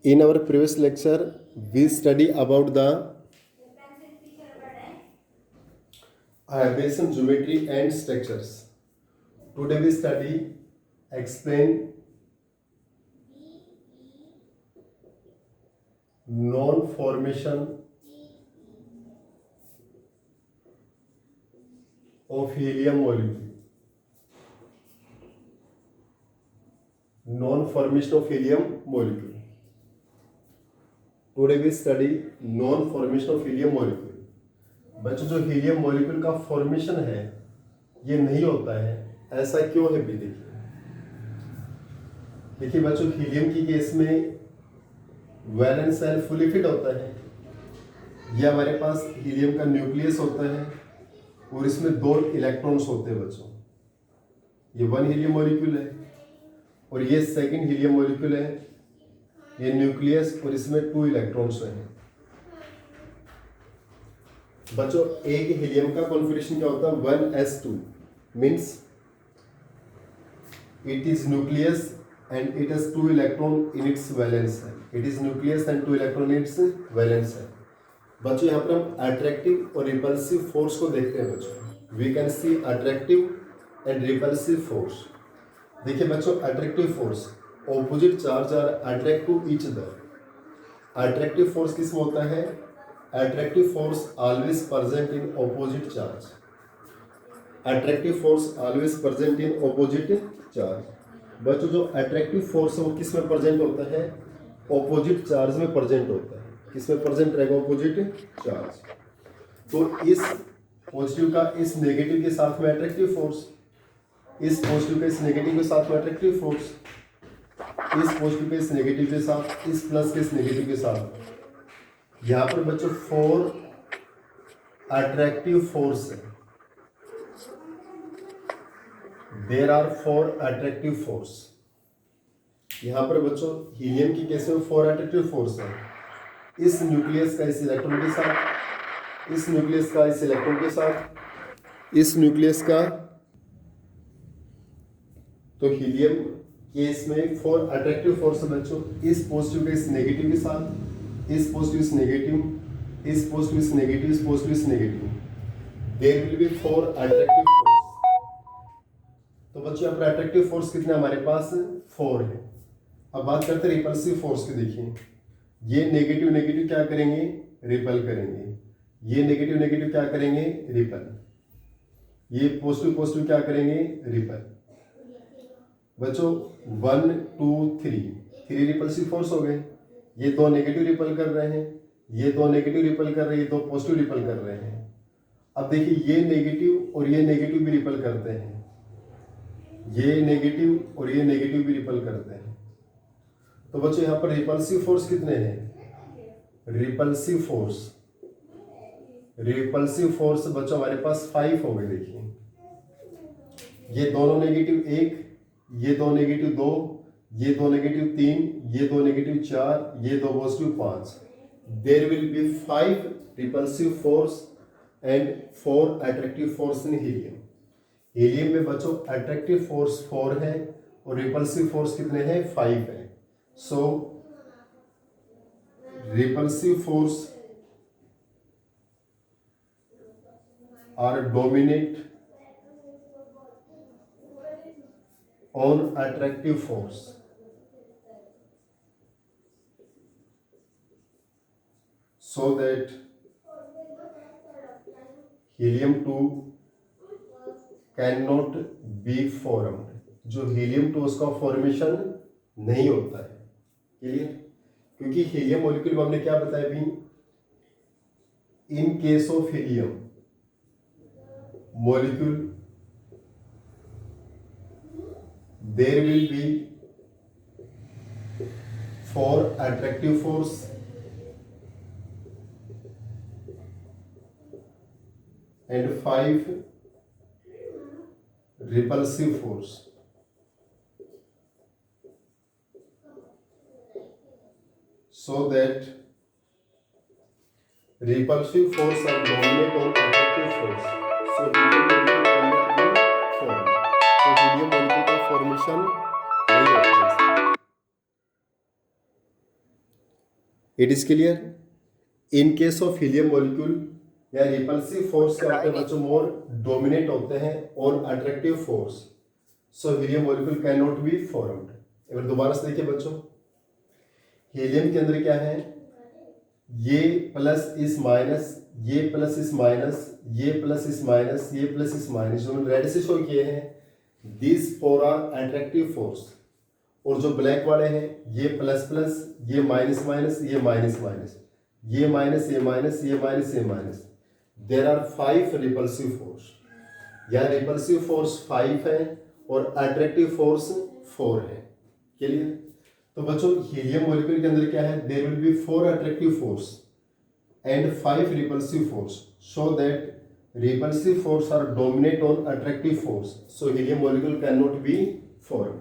In our previous lecture, we study about the basic geometry and structures. Today we study explain non-formation of helium molecule. Non-formation of helium molecule. Today we study non-formation of helium molecule. बच्चों जो helium molecule का formation है ये नहीं होता है, ऐसा क्यों है भी देखिए बच्चों, हीलियम की केस में वैलेंस शेल फुली फिट होता है। ये हमारे पास हीलियम का न्यूक्लियस होता है और इसमें 2 इलेक्ट्रॉन्स होते हैं बच्चों। ये 1 हीलियम मॉलिक्यूल है और ये 2nd हीलियम मॉलिक्यूल है, ये न्यूक्लियस और इसमें 2 इलेक्ट्रॉन्स हैं। बच्चों एक हीलियम का कॉन्फिगरेशन क्या होता है? 1s2 means it is nucleus and it has 2 electron in its valence shell. It is nucleus and 2 electron in its valence shell. बच्चों यहाँ पर हम अट्रैक्टिव और रिपल्सिव फोर्स को देखते हैं बच्चों। We can see attractive and repulsive force. देखिए बच्चों, attractive force, opposite charge are attract to each other. Attractive force किस में होता है? Attractive force always present in opposite charge. Attractive force always present in opposite charge. बच्चों जो attractive force है वो किस में प्रेजेंट होता है? ऑपोजिट चार्ज में प्रेजेंट होता है। किस में प्रेजेंट रहेगा? Opposite charge. तो इस पॉजिटिव का इस नेगेटिव के साथ में अट्रैक्टिव फोर्स, इस पॉजिटिव का इस नेगेटिव के साथ में अट्रैक्टिव फोर्स, इस पॉजिटिव के इस नेगेटिव के साथ, इस प्लस के इस नेगेटिव के साथ। यहां पर बच्चों 4 अट्रैक्टिव फोर्स है। There are 4 attractive force. यहां पर बच्चों हीलियम की केस में 4 अट्रैक्टिव फोर्स है। इस न्यूक्लियस का इस इलेक्ट्रॉन के साथ, इस न्यूक्लियस का इस इलेक्ट्रॉन के साथ, इस न्यूक्लियस का, तो हीलियम केस में 4 अट्रैक्टिव फोर्स है बच्चों। इस पॉजिटिव के इस नेगेटिव के साथ, इस पॉजिटिव इस नेगेटिव, इस पॉजिटिव इस नेगेटिव, इस पॉजिटिव इस negative, there will be 4 attractive force. तो बच्चों यहाँ पर अट्रैक्टिव फोर्स कितने हमारे पास? 4 है। अब बात करते हैं रिपल्सिव फोर्स की। देखिए ये नेगेटिव नेगेटिव क्या करेंगे? रिपल करेंगे। ये नेगेटिव नेगेटिव क्या करेंगे? रिपल। ये पॉजिटिव पॉजिटिव क्या करेंगे? रिपल। बच्चों 1 2 3 रिपल्सिव फोर्स हो गए। ये 2 नेगेटिव रिपल कर रहे हैं, ये 2 नेगेटिव रिपल कर रहे हैं, ये 2 पॉजिटिव रिपल कर रहे हैं। अब देखिए ये नेगेटिव और ये नेगेटिव भी रिपल करते हैं, ये नेगेटिव और ये नेगेटिव भी रिपल करते हैं। तो बच्चों यहाँ पर रिपल्सिव फोर्स कितने हैं? रिपल्सिव फोर्स बच्चों हमारे पास 5 हो गए। देखिए ये दोनों नेगेटिव 1, ये 2 नेगेटिव 2, ये 2 नेगेटिव 3, ये 2 नेगेटिव 4, ये 2 positive 5। There will be 5 repulsive force and 4 attractive force in helium. Helium में बच्चों अट्रैक्टिव फोर्स 4 है और रिपल्सिव फोर्स कितने हैं? 5 है। So repulsive force are dominate on attractive force. So that helium-2 cannot be formed. जो हीलियम-2 उसका फॉर्मेशन नहीं होता है। क्लियर? क्योंकि हीलियम मॉलिक्यूल में हमने क्या बताया भी? इन case of helium molecule there will be 4 attractive force and 5 repulsive force. So that repulsive force are dominant on attractive force. So helium molecule will be formed. So helium molecule का formation नहीं होता है। It is clear. In case of helium molecule या repulsive force क्या होते हैं बच्चों, मोर dominate होते हैं और attractive force, so helium molecule can not be formed. अगर दोबारा से देखिए बच्चों, हीलियम के अंदर क्या है, ये प्लस इस माइनस, ये प्लस इस माइनस, ये प्लस इस माइनस, ये प्लस इस माइनस, जो मैंने रेड से शो किए हैं, this four are attractive force. और जो ब्लैक वाले हैं, ये प्लस प्लस, ये माइनस माइनस, ये माइनस माइनस, ये माइनस, ये माइनस, ये माइनस, ये minus, there are 5 repulsive force. या रिपल्सिव फोर्स 5 है और अट्रैक्टिव फोर्स 4 है। क्लियर। तो बच्चों हीलियम मॉलिक्यूल के अंदर क्या है, there will be 4 attractive force and 5 repulsive force, so that repulsive force are dominate on attractive force, so helium molecule can not be form.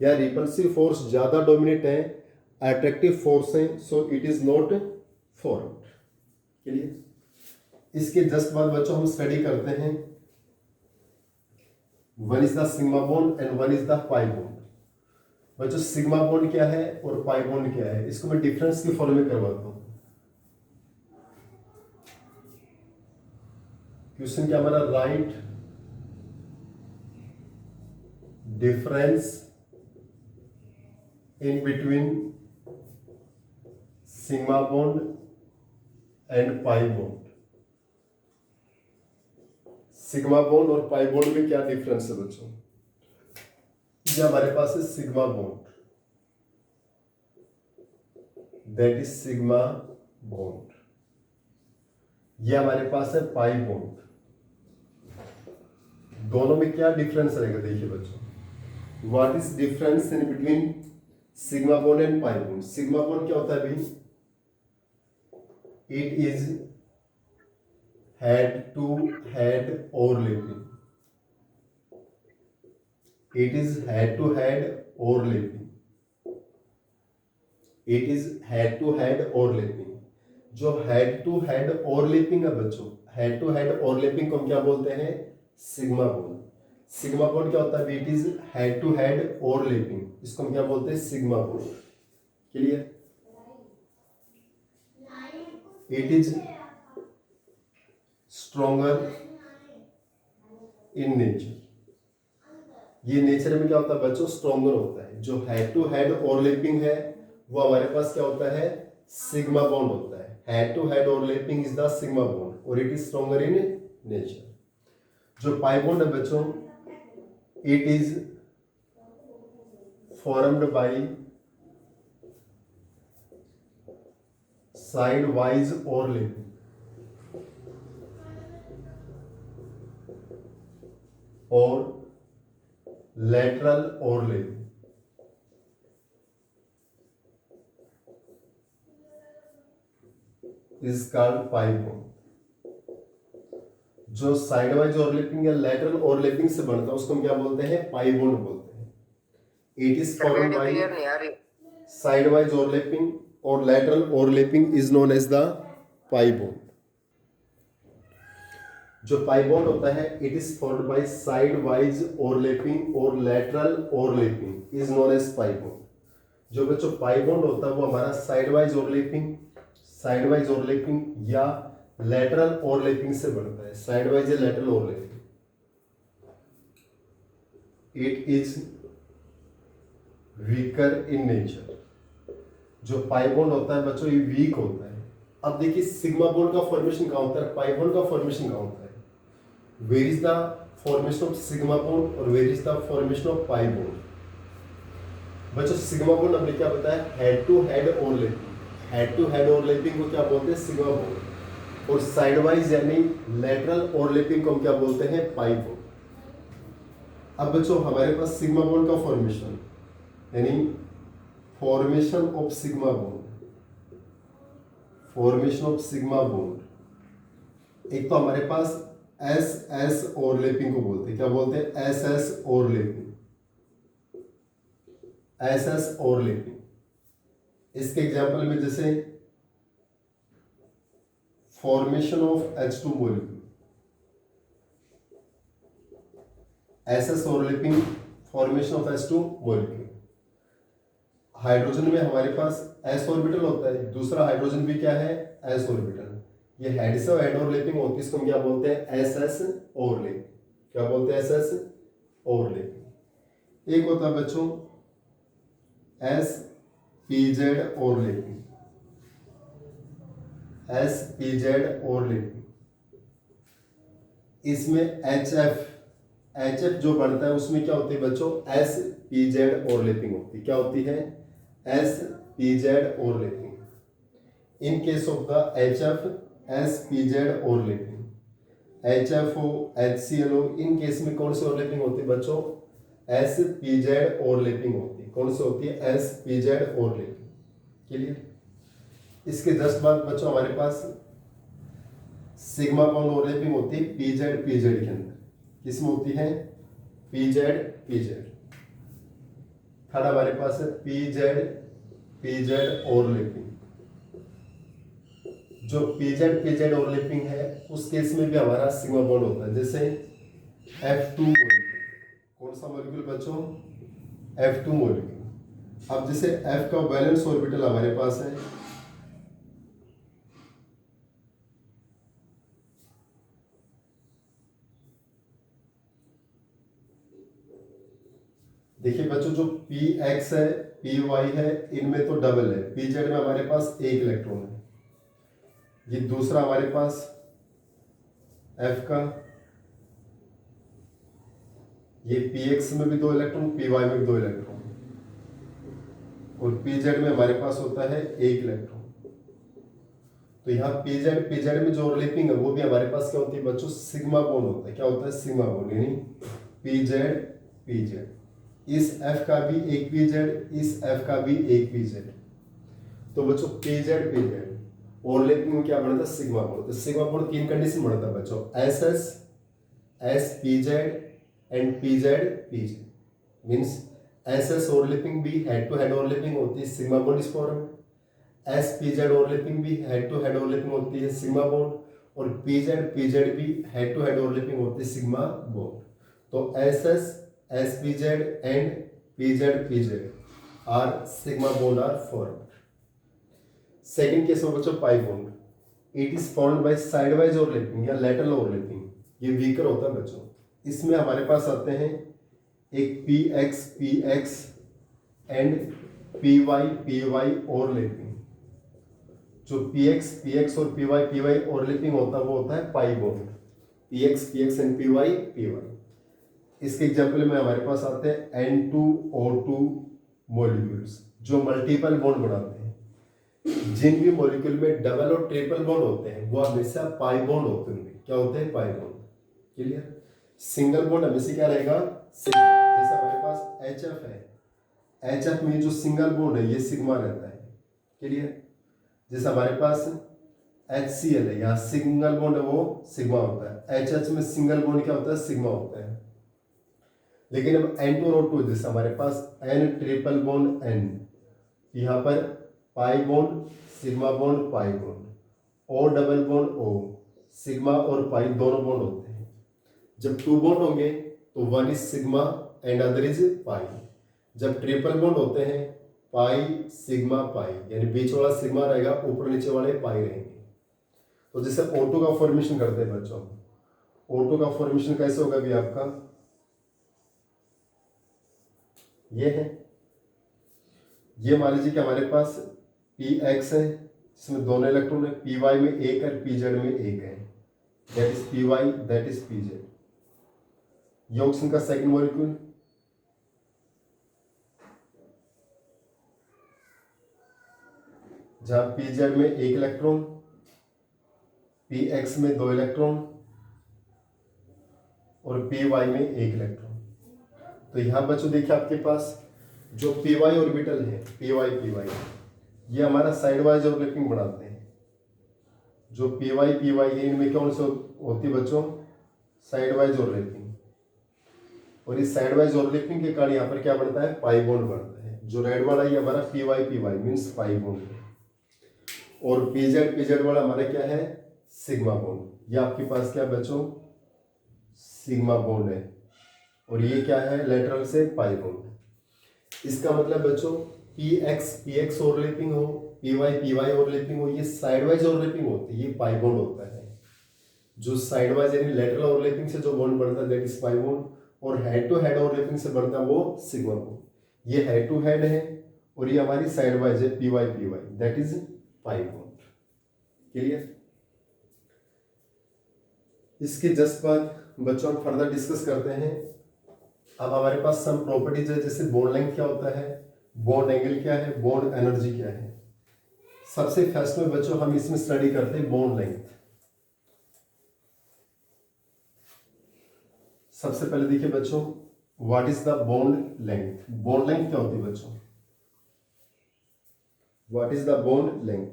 या रिपल्सिव फोर्स ज्यादा dominate है, अट्रैक्टिव फोर्स है, so it is not formed. Clear. इसके just बाद बच्चों हम study करते हैं, one is the sigma bond and one is the pi bond. बच्चों सिग्मा बॉन्ड क्या है और पाई बॉन्ड क्या है, इसको मैं डिफरेंस की फॉर्म में करवाता हूं। क्वेश्चन क्या हमारा, right difference in between sigma bond and pi bond. Sigma bond और पाई बॉन्ड में क्या डिफरेंस है बच्चों। ये हमारे पास है sigma bond, that is sigma bond. ये हमारे पास है पाई बॉन्ड। दोनों में क्या डिफरेंस रहेगा, देखिए बच्चों, what is difference in between sigma bond and pi bond. Sigma bond क्या होता है अभी, it is head to head overlapping, it is head to head overlapping, it is head to head overlapping। जो head to head overlapping है बच्चों, head to head overlapping को हम क्या बोलते हैं, सिग्मा बॉन्ड। सिग्मा बॉन्ड क्या होता है, it is head to head overlapping, इसको हम क्या बोलते हैं, sigma bond. Clear. it is stronger in nature। ये नेचर में क्या होता है बच्चों, स्ट्रॉन्गर होता है। जो हेड टू हेड ओवरलैपिंग है वो हमारे पास क्या होता है, सिग्मा बॉन्ड होता है। Head to head overlapping is the sigma bond और it is stronger in nature. जो पाई बॉन्ड है बच्चों, it is formed by side wise overlapping और lateral overlapping। is called pi bond. जो साइड वाइज ओवरलैपिंग या lateral overlapping से बनता है उसको हम क्या बोलते हैं, पाई बॉन्ड बोलते हैं। It is formed by side wise overlapping और lateral overlapping is known as the pi bond. जो पाई बॉन्ड होता है, it is formed by side wise overlapping और lateral overlapping is known as pi bond. जो बच्चों pi bond होता है वो हमारा साइड वाइज ओवरलैपिंग या लेटरल ओवरलैपिंग से बनता है। साइड वाइज या lateral overlapping, it is weaker in nature. जो पाई बॉन्ड होता है बच्चों ये वीक होता है। अब देखिए सिग्मा बॉन्ड का फॉर्मेशन कहाँ होता है, पाई बॉन्ड का फॉर्मेशन कहाँ होता है। Where is the formation of sigma bond और where is the formation of pi bond. बच्चों सिग्मा बॉन्ड हमने क्या बताया, head to head overlapping. Head to head overlapping को क्या बोलते हैं, सिग्मा बॉन्ड। और साइड वाइज यानी लेटरल ओवरलैपिंग को हम क्या बोलते हैं, पाई बॉन्ड। अब बच्चों हमारे पास सिग्मा बॉन्ड का फॉर्मेशन यानी formation of sigma bond, formation of sigma bond. एक तो हमारे पास एस एस ओवरलैपिंग को बोलते हैं, क्या बोलते हैं, S S overlapping, S S overlapping. इसके एग्जांपल में जैसे formation of H2 molecule, S S overlapping, formation of H2 molecule. Hydrogen में हमारे पास एस ऑर्बिटल होता है, दूसरा हाइड्रोजन भी क्या है, एस ऑर्बिटल। ये हेड से हेड ओवरलैपिंग होती है, इसको हम क्या बोलते हैं, एस एस ओवरलैपिंग। क्या बोलते हैं, एस एस ओवरलैपिंग। एक होता है बच्चों S P Z overlapping, S P Z overlapping. इसमें एच एफ जो बनता है उसमें क्या होती है बच्चों, एस पी जेड ओवरलैपिंग होती है। क्या होती है, S P Z overlapping. In case of the H F S P Z overlapping, H F O H C L O, in case में कौन सी ओवरलैपिंग होती है बच्चों, एस पी जेड ओवरलैपिंग होती है। कौन सी होती है, S P Z overlapping. Clear. इसके जस्ट बाद बच्चों हमारे पास सिग्मा बॉन्ड ओवरलैपिंग होती है पी जेड के अंदर। किसमें होती है, पी जेड। थर्ड हमारे पास है पी जेड ओवरलैपिंग। जो पी जेड ओवरलैपिंग है उस केस में भी हमारा सिग्मा बॉन्ड होता है। जैसे F2 मॉलिक्यूल, कौन सा मॉलिक्यूल बच्चों, F2 मॉलिक्यूल। अब जैसे F का वैलेंस ऑर्बिटल हमारे पास है, देखिए बच्चों जो पी एक्स है पी वाई है इनमें तो डबल है, पी जेड में हमारे पास एक इलेक्ट्रॉन है। ये दूसरा हमारे पास एफ का, ये पी एक्स में भी दो इलेक्ट्रॉन, पी वाई में भी दो इलेक्ट्रॉन, और पी जेड में हमारे पास होता है एक इलेक्ट्रॉन। तो यहाँ पी जेड में जो ओवरलैपिंग है वो भी हमारे पास क्या होती है बच्चों, सिग्मा बॉन्ड होता है। क्या होता है, सिग्मा बॉन्ड, यानी पी जेड। इस एफ का भी एक पी जेड, इस एफ का भी एक पी जेड। तो बच्चों पी जेड ओवरलैपिंग में क्या बनता है, सिग्मा बॉन्ड। तो सिग्मा बॉन्ड तीन कंडीशन बनता है बच्चों, S S, S P Z and P Z. Means S S overlapping भी हेड टू हेड ओवरलैपिंग होती है, सिग्मा बॉन्ड इस फॉर्म में। एस पी जेड ओवरलैपिंग भी हेड टू हेड ओवरलैपिंग होती है, सिग्मा बॉन्ड। और पी जेड भी हेड टू हेड ओवरलैपिंग होती है, सिग्मा बॉन्ड। तो S S P Z and P Z are sigma bond are form. Second case में बच्चों pi bond, it is found by side wise overlapping या lateral overlapping. ये weaker होता है बच्चों। इसमें हमारे पास आते हैं एक P X and P Y overlapping. जो पी एक्स और पी वाई ओवरलैपिंग होता है वो होता है pi bond, P X and P Y. इसके एग्जाम्पल में हमारे पास आते हैं N2O2 मॉलिक्यूल्स जो मल्टीपल बॉन्ड बनाते हैं। जिन भी मॉलिक्यूल में डबल और ट्रिपल बॉन्ड होते हैं वो हमेशा पाई बॉन्ड होते हैं। क्या होते हैं, पाई बॉन्ड। क्लियर। सिंगल बॉन्ड हमेशा क्या रहेगा, सिग्मा। जैसे हमारे पास HF है, HF में जो सिंगल बॉन्ड है ये सिग्मा रहता है। क्लियर। जैसे हमारे पास HCl है, यहाँ सिंगल बॉन्ड है वो सिग्मा होता है। HH में सिंगल बॉन्ड क्या होता है, सिग्मा होता है। लेकिन अब N2O2 जैसे हमारे पास N ट्रिपल बॉन्ड N, यहाँ पर पाई bond sigma bond pi bond, O double bond O, sigma और पाई दोनों बॉन्ड होते हैं। जब टू बॉन्ड होंगे तो one is sigma and other is pi. जब ट्रिपल बॉन्ड होते हैं पाई सिग्मा पाई, यानी बीच वाला सिग्मा रहेगा, ऊपर नीचे वाले पाई रहेंगे। तो जैसे O2 का फॉर्मेशन करते हैं बच्चों, O2 का फॉर्मेशन कैसे होगा भी आपका, ये है, ये मान लीजिए कि हमारे पास पी एक्स है जिसमें दोनों इलेक्ट्रॉन है, पी वाई में एक है, पी जेड में एक है, that is P Y, that is P Z. ये ऑक्सीजन का सेकंड मॉलिक्यूल, जहां पी जेड में एक इलेक्ट्रॉन, पी एक्स में दो इलेक्ट्रॉन और पी वाई में एक इलेक्ट्रॉन। तो यहां बच्चों देखिए आपके पास जो पी वाई ऑर्बिटल है, पी वाई ये हमारा साइड वाइज ओवरलैपिंग बनाते हैं। जो पी वाई है इनमें कौन सी होती है बच्चों, साइड वाइज ओवरलैपिंग। और इस साइड वाइज ओवरलैपिंग के कारण यहाँ पर क्या बनता है, पाई बॉन्ड बनता है। जो रेड वाला ये हमारा P Y means pi bond है, और पी जेड वाला हमारा क्या है, सिग्मा बॉन्ड। ये आपके पास क्या बच्चों, सिग्मा बॉन्ड है, और ये क्या है, लेटरल से पाई बॉन्ड। इसका मतलब बच्चों पी एक्स ओवरलैपिंग हो, पी वाई ओवरलैपिंग हो, ये साइड वाइज ओवरलैपिंग होती है, ये पाई बॉन्ड होता है। जो साइड वाइज यानी लेटरल ओवरलैपिंग से जो बॉन्ड बनता है दैट इज पाई बॉन्ड, और हेड टू हेड ओवरलैपिंग से बनता है वो सिग्मा बॉन्ड। ये हेड टू हेड है और ये हमारी साइड वाइज है P Y that is pi bond. Clear? इसके जस्ट बाद बच्चों हम फर्दर डिस्कस करते हैं। अब हमारे पास सम प्रॉपर्टीज है, जैसे बॉन्ड लेंथ क्या होता है, बॉन्ड एंगल क्या है, बॉन्ड एनर्जी क्या है। सबसे फर्स्ट में बच्चों हम इसमें स्टडी करते हैं बॉन्ड लेंथ। सबसे पहले देखिए बच्चों, what is the bond length. Bond length क्या होती है बच्चों? What is the bond length?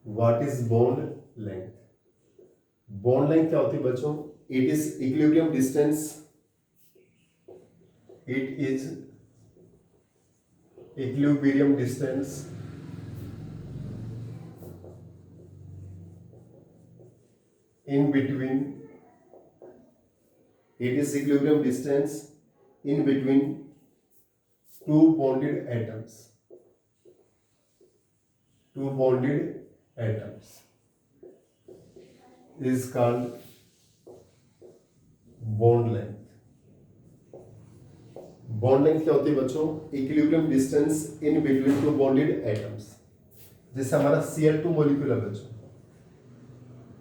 What is bond length? Bond length क्या होती है बच्चों? It is equilibrium distance, it is equilibrium distance in between, it is equilibrium distance in between two bonded atoms, two bonded atoms is called bond length. bond length क्या होती है बच्चों? equilibrium distance in between two bonded atoms। जैसे हमारा Cl2 molecule है बच्चों।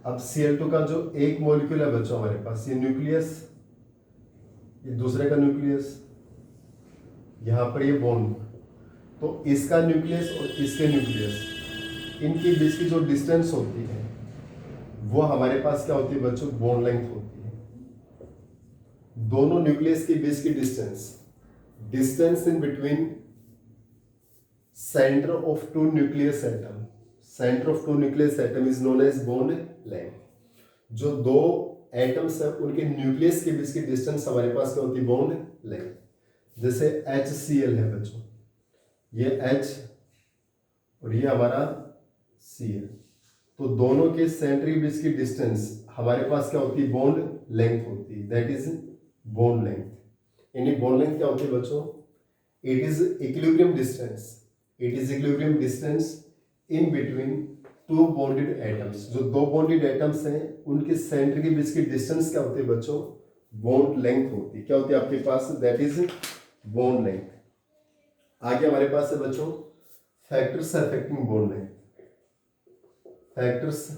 अब Cl2 का जो एक मॉलिक्यूल है बच्चों हमारे पास, ये न्यूक्लियस, ये दूसरे का न्यूक्लियस, यहाँ पर ये बॉन्ड, तो इसका न्यूक्लियस और इसके न्यूक्लियस, इनके बीच की जो डिस्टेंस होती है वो हमारे पास क्या होती है बच्चों? बॉन्ड लेंथ होती है। दोनों न्यूक्लियस के बीच की distance in between centre of two nucleus atom, centre of two nucleus atom is known as bond length. जो दो एटम्स है उनके न्यूक्लियस के बीच की डिस्टेंस हमारे पास क्या होती है? Bond length. जैसे HCl है बच्चों, ये H और ये हमारा Cl, तो दोनों के सेंटर के बीच की डिस्टेंस हमारे पास क्या होती है? बॉन्ड लेंथ होती है, दैट इज बॉन्ड लेंथ। यानी बॉन्ड लेंथ क्या होती है बच्चों? It is equilibrium distance, it is equilibrium distance in between two bonded atoms. जो दो बॉन्डेड एटम्स हैं उनके सेंटर के बीच की डिस्टेंस क्या होती है बच्चों? बॉन्ड लेंथ होती है। क्या होती है आपके पास? That is bond length. आगे हमारे पास है बच्चों factors affecting bond length. Factors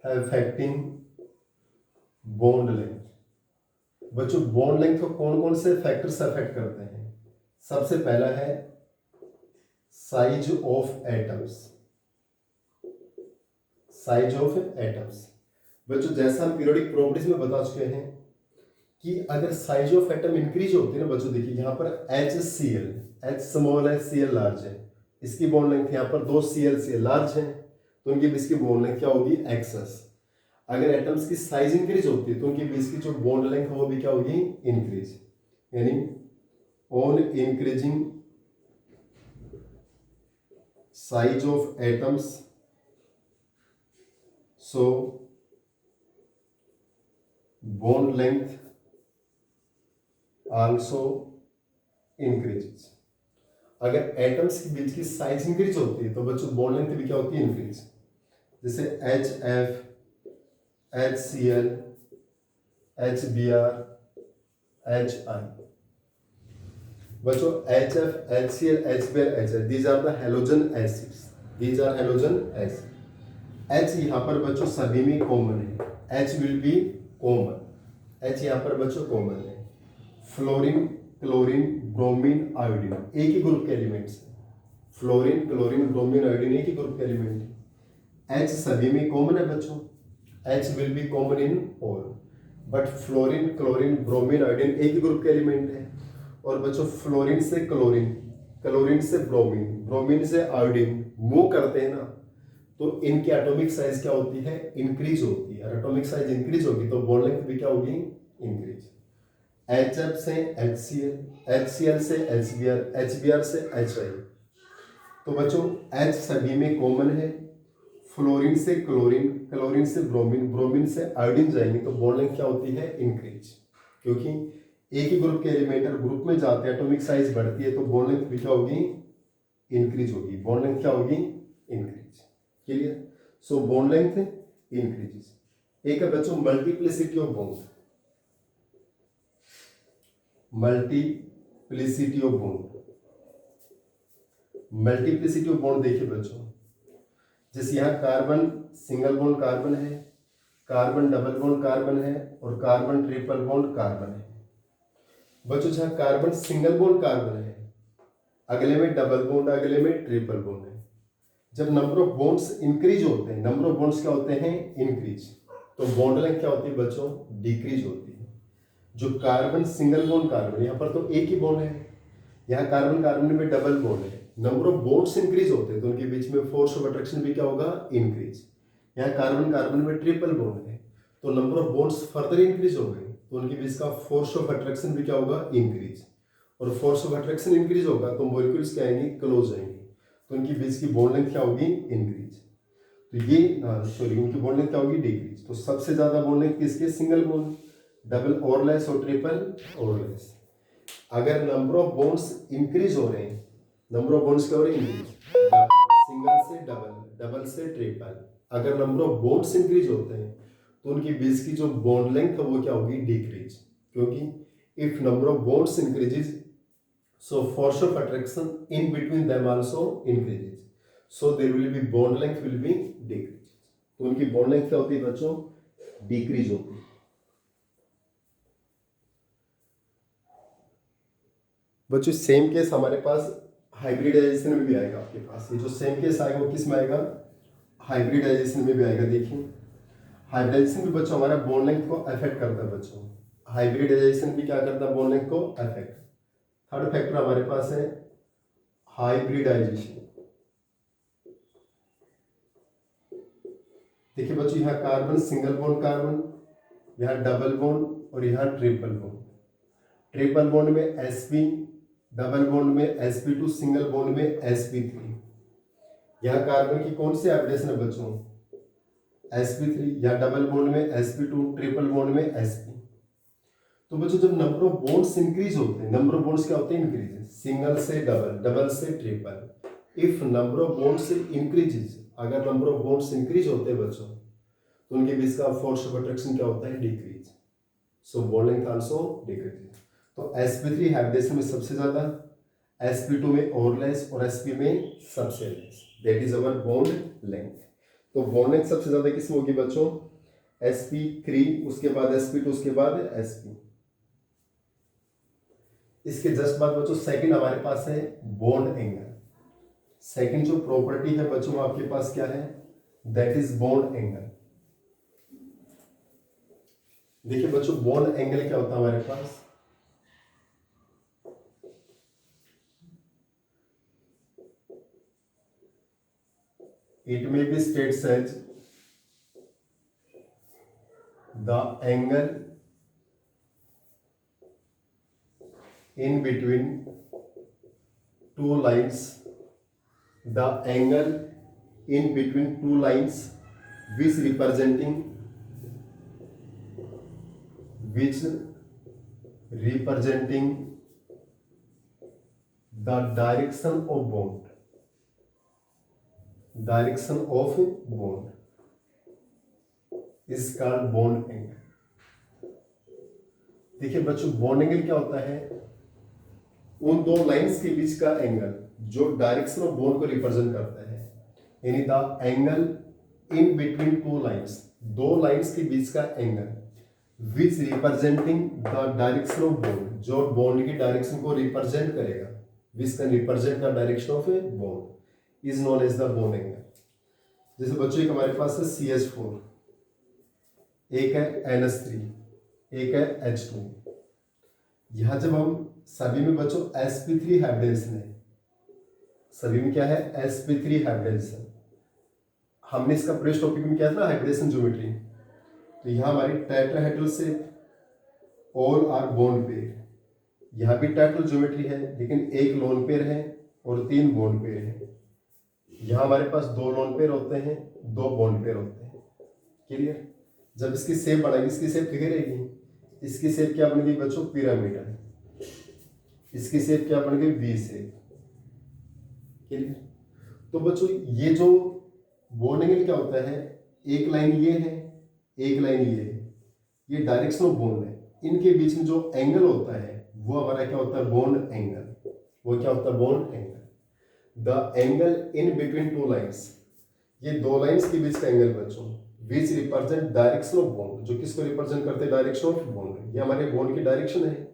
affecting bond length. बच्चों बॉन्ड लेंथ को कौन कौन से फैक्टर्स अफेक्ट करते हैं? सबसे पहला है size of atoms, size of atoms. बच्चों जैसा हम पीरियोडिक प्रॉपर्टीज में बता चुके हैं कि अगर साइज ऑफ एटम इंक्रीज होती है ना बच्चों, देखिए यहाँ पर HCl, H स्मॉल है, Cl लार्ज है, इसकी बॉन्ड लेंथ यहाँ पर दो Cl लार्ज है, तो उनके बीच की बॉन्ड लेंथ क्या होगी? XS। अगर एटम्स की साइज इंक्रीज होती है तो उनके बीच की जो बॉन्ड लेंथ है वो भी क्या होगी? इंक्रीज। यानी on increasing size of atoms so bond length also increases। अगर एटम्स के बीच की साइज इंक्रीज होती है तो बच्चों बॉन्ड लेंथ भी क्या होती है? इंक्रीज। जैसे HF, HCl, HBr, HI। बच्चों HF, HCl, HBr, HI, these are the halogen acids, these are halogen acids। H यहाँ पर बच्चों सभी में कॉमन है, H will be common, H यहाँ पर बच्चों कॉमन है। फ्लोरीन, क्लोरीन, ब्रोमीन, आयोडीन एक ही ग्रुप के एलिमेंट्स हैं। फ्लोरीन, क्लोरीन, ब्रोमीन, आयोडीन एक ही ग्रुप के एलिमेंट है। H सभी में कॉमन है बच्चों, H will be common in all, but fluorine, chlorine, bromine, iodine एक ही ग्रुप के एलिमेंट है। और बच्चों फ्लोरीन से क्लोरीन, क्लोरीन से ब्रोमीन, ब्रोमीन से आयोडीन मूव करते हैं ना, तो इनकी एटॉमिक साइज क्या होती है? इंक्रीज होती है। और एटॉमिक साइज इंक्रीज होगी तो बॉन्ड लेंथ भी क्या होगी? इंक्रीज। HF से HCl, HCl से HBr, HBr से HI। तो बच्चों H सभी में कॉमन है, फ्लोरीन से क्लोरीन, क्लोरीन से ब्रोमीन, ब्रोमीन से आयोडीन जाएंगे तो बॉन्ड लेंथ क्या होती है? इंक्रीज। क्योंकि एक ही ग्रुप के एलिमेंट अगर ग्रुप में जाते हैं एटॉमिक साइज बढ़ती है तो बॉन्ड लेंथ भी क्या होगी, इंक्रीज होगी। बॉन्ड लेंथ क्या होगी, increase. Clear. So bond length increases. एक है बच्चों multiplicity of bond, multiplicity of bond. Multiplicity of bond देखिए बच्चों, जैसे यहाँ कार्बन सिंगल बॉन्ड कार्बन है, कार्बन डबल बॉन्ड कार्बन है और कार्बन ट्रिपल बॉन्ड कार्बन है। बच्चों जहाँ कार्बन सिंगल बॉन्ड कार्बन है, अगले में डबल बॉन्ड, अगले में ट्रिपल बॉन्ड है। जब नंबर ऑफ बॉन्ड्स इंक्रीज होते हैं, नंबर ऑफ बॉन्ड्स क्या होते हैं, इंक्रीज, तो बॉन्ड लेंथ क्या होती है बच्चों, डिक्रीज होती है। जो कार्बन सिंगल बॉन्ड कार्बन, यहाँ पर तो एक ही बॉन्ड है, यहाँ कार्बन कार्बन में डबल बॉन्ड है, नंबर ऑफ बॉन्ड्स इंक्रीज होते हैं तो उनके बीच में फोर्स ऑफ अट्रैक्शन भी क्या होगा, इंक्रीज। यहाँ कार्बन कार्बन में ट्रिपल बॉन्ड है तो number of bonds further increase हो गए तो उनके बीच का फोर्स ऑफ अट्रैक्शन भी क्या होगा, इंक्रीज। और फोर्स ऑफ अट्रैक्शन इंक्रीज होगा तो मॉलिक्यूल्स क्या आएंगे, क्लोज आएंगे, तो उनके बीच की बॉन्ड लेंथ क्या होगी, इंक्रीज। तो ये उनकी बॉन्ड लेंथ क्या होगी, डिक्रीज। तो सबसे ज्यादा बॉन्ड लेंथ किसके, सिंगल बॉन्ड, डबल और लेस और ट्रिपल और लेस। अगर नंबर ऑफ बॉन्ड्स इंक्रीज हो रहे हैं, नंबर ऑफ बॉन्ड्स क्या हो रहे हैं, इंक्रीज, सिंगल से डबल, डबल से ट्रिपल। अगर नंबर ऑफ बॉन्ड्स इंक्रीज होते हैं तो उनकी बीच की जो बॉन्ड लेंथ है वो क्या होगी, डिक्रीज। क्योंकि if number of bonds increases so force of attraction in between them also increases, so there will be bond length will be decreases। तो उनकी बॉन्ड लेंथ क्या होती है बच्चों, डिक्रीज होती है। बच्चों सेम केस हमारे पास हाइब्रिडाइजेशन में भी आएगा आपके पास। ये जो सेम केस आएगा वो किस में आएगा, हाइब्रिडाइजेशन में भी आएगा। देखिए हाइब्रिडाइजेशन भी बच्चों हमारा बॉन्ड लेंथ को अफेक्ट करता है बच्चों, हाइब्रिडाइजेशन भी क्या करता है, बॉन्ड लेंथ को अफेक्ट। थर्ड फैक्टर हमारे पास है हाइब्रिडाइजेशन। देखिए बच्चों यहाँ कार्बन सिंगल बॉन्ड कार्बन, यहाँ डबल बॉन्ड और यहाँ ट्रिपल बॉन्ड। ट्रिपल बॉन्ड में sp, डबल बॉन्ड में sp2, सिंगल बॉन्ड में sp3। यहाँ कार्बन की कौन सी हाइब्रिडेशन है बच्चों, sp3, यहाँ डबल बॉन्ड में sp2, ट्रिपल बॉन्ड में sp। तो बच्चों जब नंबर ऑफ बॉन्ड्स इंक्रीज होते हैं, नंबर ऑफ बॉन्ड्स क्या होते हैं, इंक्रीज, सिंगल से डबल, डबल से triple. If number of bonds increases, अगर नंबर ऑफ बॉन्ड्स इंक्रीज होते हैं बच्चों तो उनके बीच का फोर्स ऑफ अट्रैक्शन क्या होता है, decrease. So bond length also decrease. तो sp3 हाइब्रिडेशन में सबसे ज्यादा, sp2 में और लेस और sp में सबसे less, that is our bond length. तो बॉन्ड लेंथ सबसे ज्यादा किसमें होगी बच्चों, sp3, उसके बाद sp2, उसके बाद sp। इसके जस्ट बाद बच्चों सेकंड हमारे पास है बॉन्ड एंगल। सेकंड जो प्रॉपर्टी है बच्चों आपके पास क्या है, दैट इज बॉन्ड एंगल। देखिए बच्चों बॉन्ड एंगल क्या होता है हमारे पास, it may be states as the angle in between two lines, the angle in between two lines which representing the direction of bond, direction of bond is called bond angle। देखिए बच्चों bond angle क्या होता है, उन दो lines के बीच का एंगल जो डायरेक्शन ऑफ बॉन्ड को रिप्रेजेंट करता है, यानी the angle in between two lines, दो लाइंस के बीच का angle which representing the direction of bond, जो बॉन्ड की डायरेक्शन को रिप्रेजेंट करेगा, which can represent the direction of a bond, is known as the bond angle. जैसे बच्चों एक हमारे पास है CH4, एक है NH3, एक है H2। यहां जब हम सभी में बच्चों sp3 हाइब्रिडेशन है, सभी में क्या है, sp3 हाइब्रिडेशन। हमने इसका प्रीवियस टॉपिक में किया था हाइब्रिडेशन ज्योमेट्री। तो यहाँ हमारी टेट्राहेड्रल से ऑल आर बॉन्ड पेयर, यहाँ भी टेट्राहेड्रल ज्योमेट्री है लेकिन एक लोन पेयर है और 3 बॉन्ड पेयर है। यहाँ हमारे पास 2 लोन पेयर होते हैं, 2 बॉन्ड पेयर होते हैं। क्लियर। जब इसकी शेप बढ़ाएगी, इसकी शेप कितनी रहेगी, इसकी शेप क्या बन गई बच्चों, पिरामिडल। इसकी शेप क्या बन गई, वी शेप। क्लियर। तो बच्चों ये जो बॉन्ड एंगल क्या होता है, एक लाइन ये है, एक लाइन ये है, ये डायरेक्शन ऑफ बॉन्ड है। इनके बीच में जो एंगल होता है वो हमारा क्या होता है, बॉन्ड एंगल। वो क्या होता है, bond angle. The angle in between two lines, ये दो लाइन्स के बीच का एंगल बच्चों, which represent direction of bond, जो किसको रिप्रेजेंट करते हैं, डायरेक्शन ऑफ बॉन्ड। ये हमारे बॉन्ड की डायरेक्शन है।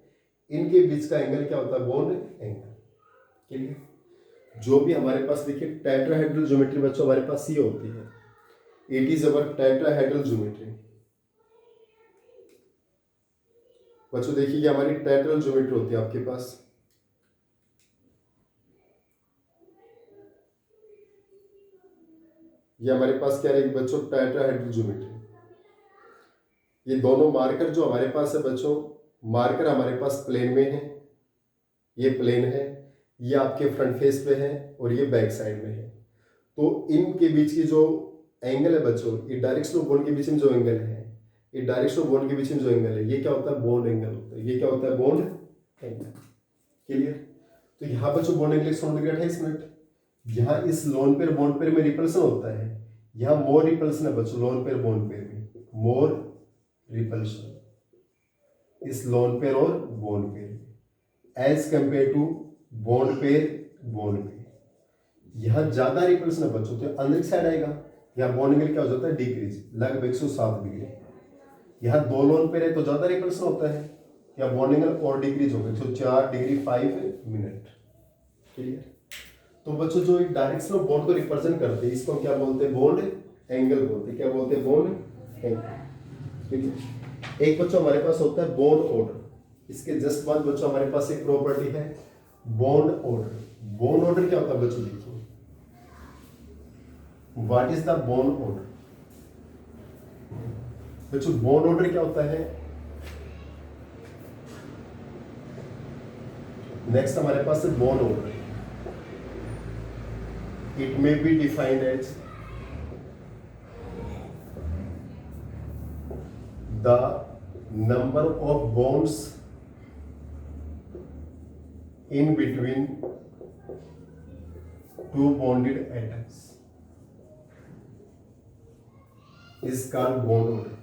इनके बीच का एंगल क्या होता है, बॉन्ड एंगल। क्लियर। जो भी हमारे पास देखिए टेट्राहेड्रल ज्योमेट्री बच्चों हमारे पास ये होती है, it is our tetrahedral geometry. बच्चों देखिए ये हमारी टेट्राहेड्रल ज्योमेट्री होती है आपके पास। ये हमारे पास क्या रहेगी बच्चों, टेट्राहेड्रल ज्योमेट्री। ये दोनों मार्कर जो हमारे पास है बच्चों, मार्कर हमारे पास प्लेन में है, ये प्लेन है, ये आपके फ्रंट फेस पे है और ये बैक साइड में है। तो इनके बीच की जो एंगल है बच्चों, ये डायरेक्शन ऑफ बॉन्ड के बीच में जो एंगल है, ये डायरेक्शन ऑफ बॉन्ड के बीच में जो एंगल है, ये क्या होता है, बॉन्ड एंगल होता है। ये क्या होता है, बॉन्ड एंगल। क्लियर। तो यहाँ बच्चों बॉन्ड एंगल 100 डिग्री 28 मिनट। यहाँ इस लोन पेयर बॉन्ड पेयर में रिपल्सन होता है, यहाँ मोर रिपल्सन है बच्चों, लोन पेयर बॉन्ड पेयर में मोर रिपल्शन, इस लोन पेयर और bond pair as compare to bond pair bond pair. यहाँ ज्यादा रिपल्सन है बच्चों, तो अंदर की साइड आएगा। यहाँ बॉन्ड एंगल क्या हो जाता है, डिक्रीज, लगभग 107 डिग्री। यहाँ दो लोन पेयर है तो ज्यादा रिपल्सन होता है, यहाँ बॉन्ड एंगल और डिक्रीज होगा 104 डिग्री 5 मिनट। क्लियर। तो बच्चों जो एक डायरेक्शन ऑफ बॉन्ड को रिप्रेजेंट करते हैं, इसको क्या बोलते हैं, बॉन्ड एंगल बोलते हैं। क्या बोलते हैं, बॉन्ड एंगल। ठीक है। एक बच्चों हमारे पास होता है बॉन्ड ऑर्डर। इसके जस्ट बाद बच्चों हमारे पास एक प्रॉपर्टी है बॉन्ड ऑर्डर। बॉन्ड ऑर्डर क्या होता है बच्चों, देखिए what is the bond order. बच्चों बॉन्ड ऑर्डर क्या होता है, नेक्स्ट हमारे पास है bond order. It may be defined as the number of bonds in between two bonded atoms is called bond order।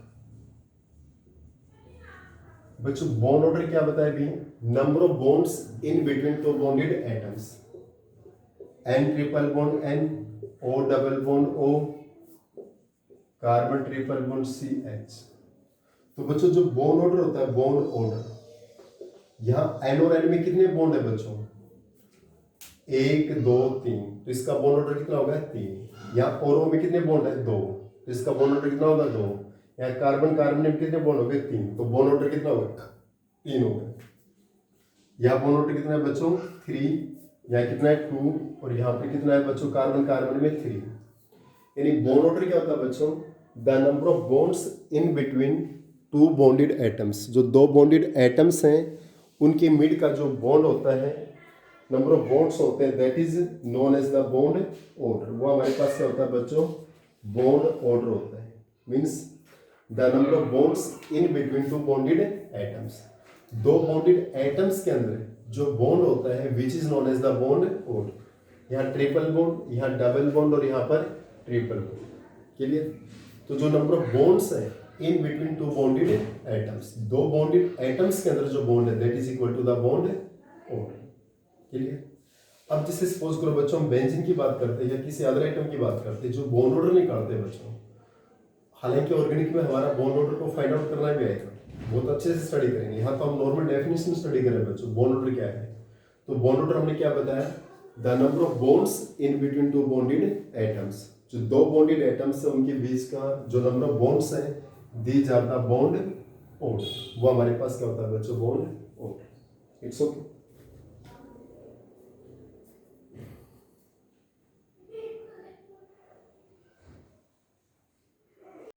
बच्चों बॉन्ड ऑर्डर क्या बताया अभी, number of bonds in between two bonded atoms, N triple bond N, O double bond O, carbon triple bond CH। तो बच्चों जो bond order होता है, bond order, यहाँ N और N में कितने बॉन्ड है बच्चों, 1 2 3, तो इसका बॉन्ड ऑर्डर कितना होगा, 3। यहाँ और O में कितने बॉन्ड है, 2, तो इसका बॉन्ड ऑर्डर कितना होगा, 2। यहाँ कार्बन कार्बन में कितने बॉन्ड हो गए, 3, तो बॉन्ड ऑर्डर कितना होगा, 3 हो गए। यहाँ बॉन्ड ऑर्डर कितना है बच्चों, 3, यहाँ कितना है 2, और यहाँ पे कितना है बच्चों, कार्बन कार्बन में 3। यानी बॉन्ड ऑर्डर क्या होता है बच्चों, the number of bonds in between two bonded atoms. जो दो बॉन्डेड एटम्स हैं उनके मिड का जो बॉन्ड होता है, नंबर ऑफ बॉन्ड्स होते हैं, that is known as the bond order. वो हमारे पास क्या होता है बच्चों, बॉन्ड ऑर्डर होता है। Means the number of bonds in between two bonded atoms. दो बॉन्डेड एटम्स के अंदर जो बॉन्ड होता है which is known as the bond order. यहाँ ट्रिपल बॉन्ड, यहाँ डबल बॉन्ड और यहाँ पर ट्रिपल बॉन्ड। क्लियर। तो जो नंबर ऑफ बॉन्ड्स है in between two bonded atoms, दो बॉन्डेड एटम्स के अंदर जो बॉन्ड है that is equal to the bond order. Clear. अब जैसे सपोज करो बच्चों हम बेंजीन की बात करते हैं या किसी अदर आइटम की बात करते हैं जो बॉन्ड ऑर्डर नहीं करते बच्चों। हालांकि ऑर्गेनिक में हमारा बॉन्ड ऑर्डर को फाइंड आउट करना भी आएगा, बहुत अच्छे से स्टडी करेंगे। यहाँ तो हम नॉर्मल डेफिनेशन स्टडी करें बच्चों, बॉन्ड ऑर्डर क्या है। तो बॉन्ड ऑर्डर हमने क्या बताया, the number of bonds in between two bonded atoms. जो दो बॉन्डेड एटम्स है उनके बीच का जो नंबर ऑफ बॉन्ड्स है these are the bond order. वो हमारे पास क्या होता है बच्चों, बॉन्ड ऑर्डर। It's okay.